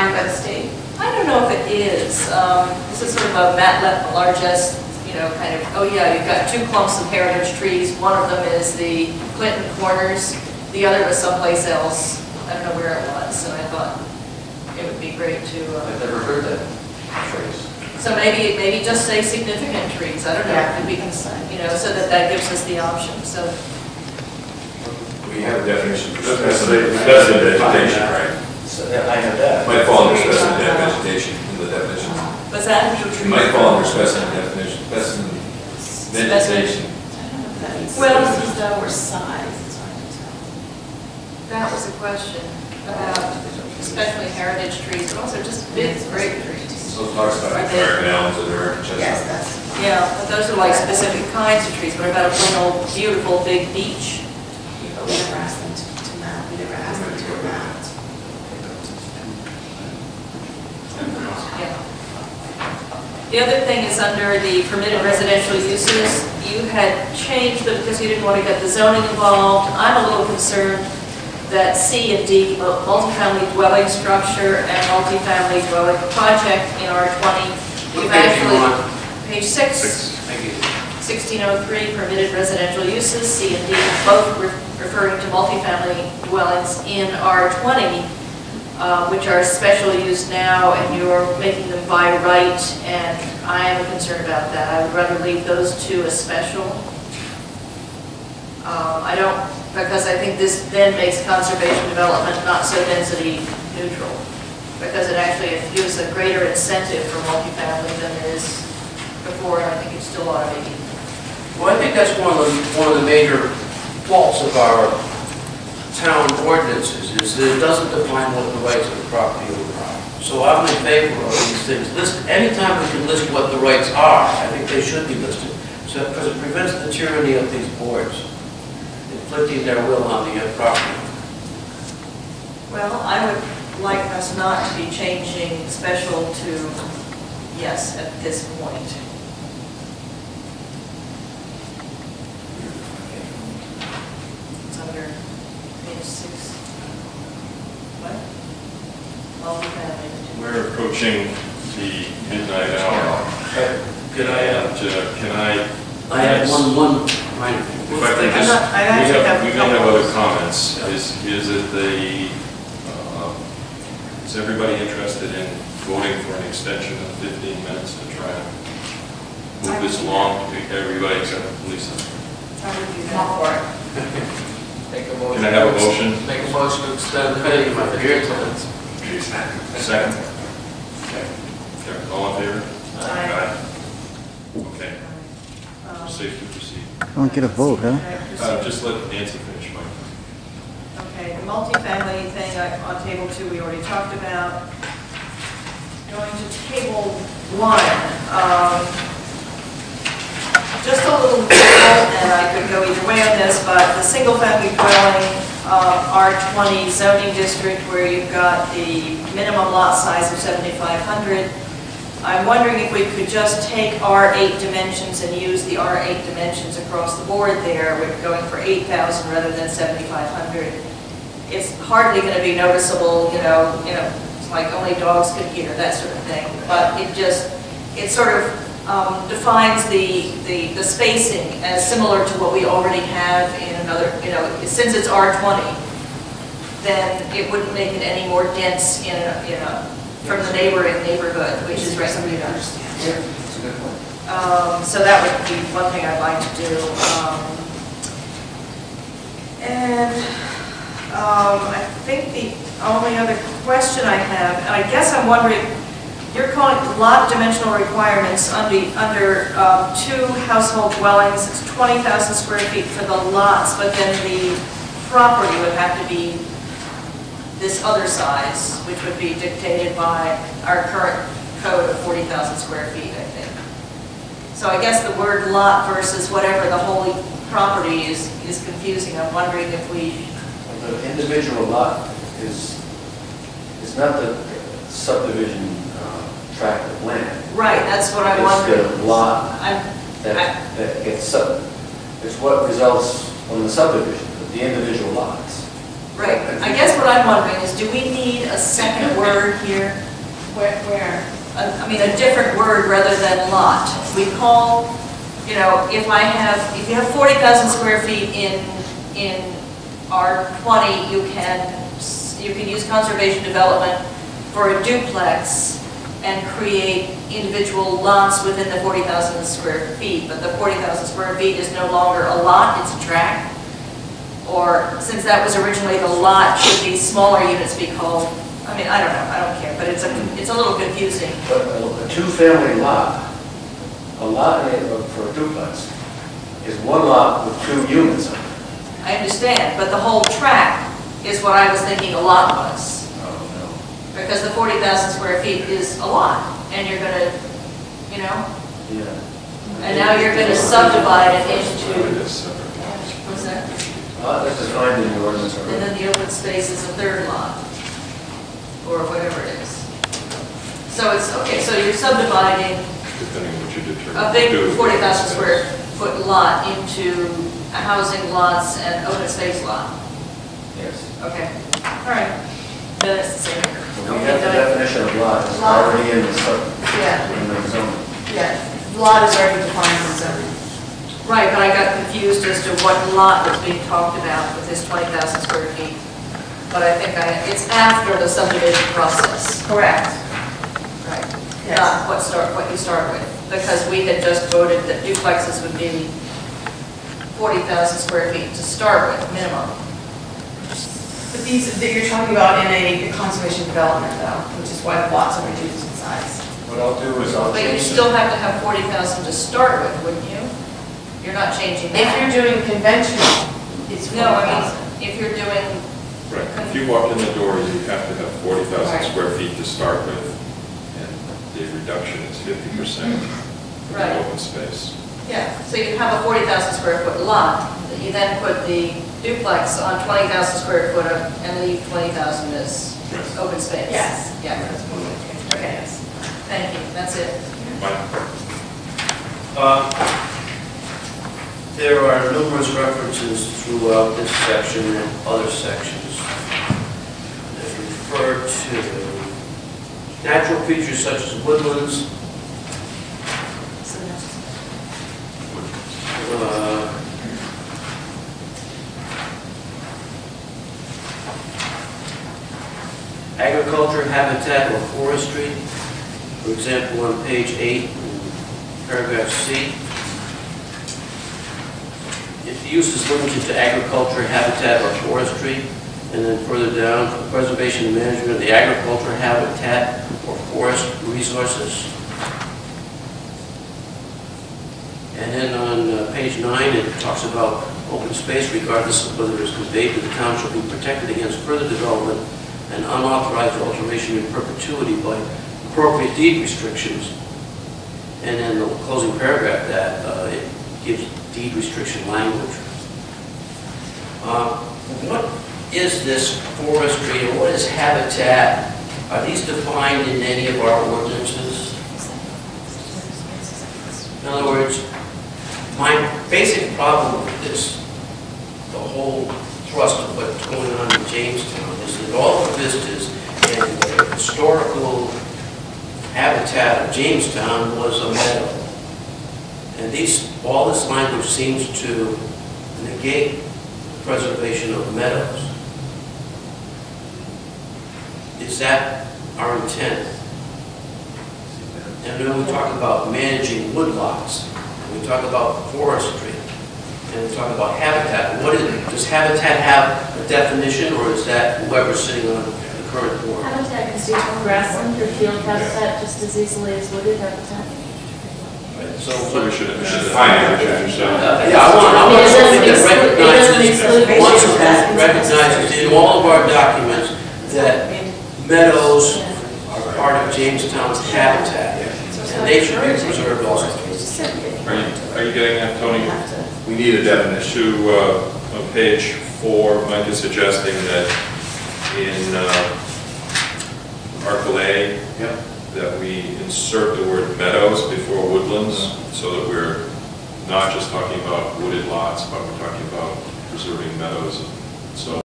required by the state? I don't know if it is. This is sort of a Matlet largesse, you know, kind of, oh yeah, you've got two clumps of heritage trees. One of them is the Clinton Corners. The other was someplace else. I don't know where it was, and I thought it would be great to... I've never heard that phrase. So maybe just say significant trees. I don't know. Yeah. We can, you know, so that gives us the option. So We have a definition for specimen vegetation, right? So, yeah, I have that. Might fall under specimen vegetation in the definition. what's that? It might fall under specimen definition, specimen vegetation. Well, Or size, it's hard to tell. that was a question about especially heritage trees, but also just big, great trees. So talks about American elms and American Yes, chestnuts. that's. Yeah, but those are like specific kinds of trees. What about a plain old beautiful big beech? But we never asked them to mount, we never asked them to mount. Yeah. The other thing is under the permitted residential uses, you had changed them because you didn't want to get the zoning involved. I'm a little concerned that C and D, multifamily dwelling structure and multifamily dwelling project in R20, we've actually, page 6. Thank you. 1603, permitted residential uses, C and D, both referring to multifamily dwellings in R20, which are special use now, and you're making them by right, and I am concerned about that. I would rather leave those two as special. I don't, because I think this then makes conservation development not so density neutral, because it actually gives a greater incentive for multifamily than there is before, and I think it still ought to be. Well, I think that's one of the major faults of our town ordinances, is that it doesn't define what the rights of the property owner are. So I'm in favor of these things. Anytime we can list what the rights are, I think they should be listed. So, because it prevents the tyranny of these boards, inflicting their will on the property. Well, I would like us not to be changing special to yes at this point. It's under page 6. What? Multifamily. We're approaching the midnight hour. Could I, Can I? I have one minor thing. If I could just, we may have other comments. Yeah. Is it the, is everybody interested in voting for an extension of 15 minutes to try to move this along? Everybody except Lisa. I would do I'm all that. for it. Make a motion. Can I have a motion? Make a motion to extend the meeting by 15 minutes. Second? Okay. All in favor? Aye. Okay. Safe to proceed. Don't get a vote, huh? Just let Nancy finish, Mike. Okay, the multifamily thing on table 2 we already talked about. Going to table 1. Just a little detail, and I could go either way on this, but the single-family dwelling R20 zoning district where you've got the minimum lot size of 7,500. I'm wondering if we could just take R8 dimensions and use the R8 dimensions across the board there. We're going for 8,000 rather than 7,500. It's hardly going to be noticeable, you know, it's like only dogs could hear, that sort of thing. But it sort of defines the spacing as similar to what we already have in another, since it's R20, then it wouldn't make it any more dense from the neighboring neighborhood, which is recommended. Yeah, that's a good point. So that would be one thing I'd like to do. I think the only other question I have, and I guess I'm wondering, you're calling lot dimensional requirements under 2 household dwellings, it's 20,000 square feet for the lots, but then the property would have to be this other size, which would be dictated by our current code of 40,000 square feet, I think. So I guess the word lot versus whatever the whole property is confusing. I'm wondering if we... The individual lot is not the subdivision tract of land. Right, that's what I'm wondering. It's the lot that gets it's what results from the subdivision, the individual lots. Right, I guess what I'm wondering is, do we need a second word here? Where? I mean, a different word rather than lot. We call, you know, if you have 40,000 square feet in R20, you can use conservation development for a duplex and create individual lots within the 40,000 square feet, but the 40,000 square feet is no longer a lot, it's a tract. Or, since that was originally the lot, should these smaller units be called, I mean, I don't know, I don't care, but it's a little confusing. But a two-family lot, a lot for a duplex, is one lot with 2 units on it. I understand, but the whole tract is what I was thinking a lot was. Oh, Because the 40,000 square feet is a lot, and you're gonna, you know, no. Yeah. and now you're gonna subdivide it into, It is separate lots. what's that? That's defined in the ordinance And already. then the open space is a third lot, or whatever it is. So it's, okay, so you're subdividing Depending on what you determine. a to big do with 40,000 the square foot lot into a housing lots and open space lot. Yes. Okay, all right. Then it's the same. We have the definition of lot, it's Lot. already in the Yeah, in the zone. yeah. Lot is already defined in zoning. Right, but I got confused as to what lot was being talked about with this 20,000 square feet. But I think it's after the subdivision process. Correct. Right. Yes. Not what you start with, because we had just voted that duplexes would be 40,000 square feet to start with, minimum. But these, that you're talking about in a conservation development though, which is why the lots are reduced in size. What I'll do is I'll But you change still have to have 40,000 to start with, wouldn't you? You're not changing If that. you're doing conventional, it's No, I 40,000. mean, if you're doing, Right, if you walk in the door, you have to have 40,000 Right. square feet to start with, and the reduction is 50% for Right. the open space. yeah, so you have a 40,000 square foot lot, that you then put the duplex on 20,000 square foot and leave 20,000 as Right. open space. Yes. Yeah, Okay. thank you, that's it. Fine. There are numerous references throughout this section and other sections that refer to natural features such as woodlands, agriculture, habitat, or forestry. For example, on page 8, paragraph C, if the use is limited to agriculture, habitat, or forestry, and then further down, for the preservation and management of the agriculture, habitat, or forest resources. And then on page 9, it talks about open space, regardless of whether it is conveyed to the town, shall be protected against further development and unauthorized alteration in perpetuity by appropriate deed restrictions. And then the closing paragraph that it gives deed restriction language. What is this forestry and what is habitat? Are these defined in any of our ordinances? In other words, my basic problem with this, the whole thrust of what's going on in Jamestown, is that all the vistas and the historical habitat of Jamestown was a meadow. And all this language seems to negate the preservation of meadows. Is that our intent? And then we talk about managing woodlots, and we talk about forestry, and we talk about habitat. Does habitat have a definition, or is that whoever's sitting on the current board? Habitat can do grassland or field habitat just as easily as wooded habitat. So we should define habitat yourself. Yeah, I want something that It doesn't exclude recognizes in all of our documents that meadows are part of Jamestown's habitat, and they should be preserved also. Are you getting that, Tony? We need a definition. On page 4, Mike is suggesting that in Article A, that we insert the word meadows before woodlands, so that we're not just talking about wooded lots, but we're talking about preserving meadows. So